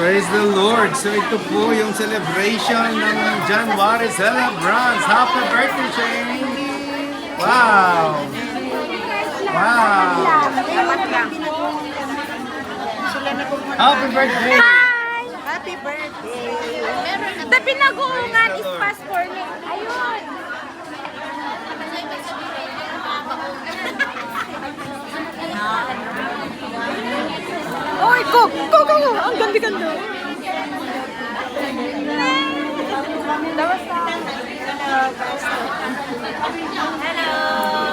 Praise the Lord. So ito po yung celebration ng January Celebrants. Happy birthday, Shane! Wow! Wow! Happy birthday! Happy birthday! The pinaguungan is passport ni. Ayun! Oy, go! Ang ganda-ganda. Hello!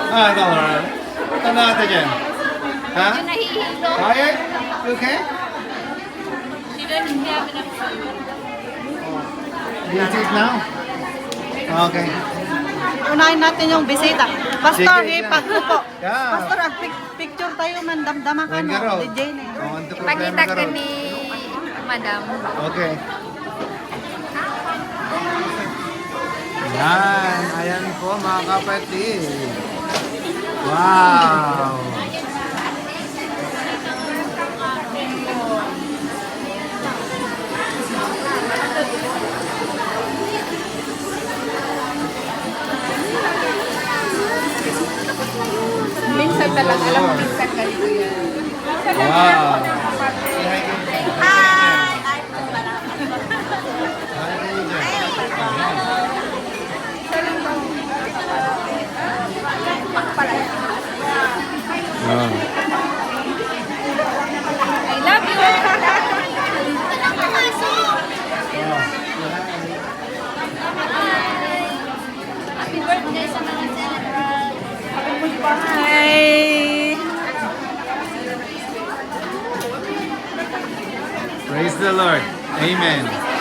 Ah, ito, Laura. Ito na natin yan. Ha? Nahihilo. Tired? You okay? You take now? Okay. Unahin natin yung bisita. Pastor, Sige, ipagpupo. Yeah. Pastor, picture tayo man. Damdama ka When no. ka raw? DJ na yun. Oh, ano problema Pakita ka ka raw? ni Madam. Okay. Yan. Ayan po mga kapatid. Wow. Minsan talaga, alam mo, minsan ganito yan. Wow. I love you! Happy birthday sa mga celebrants! Bye! Praise the Lord. Amen.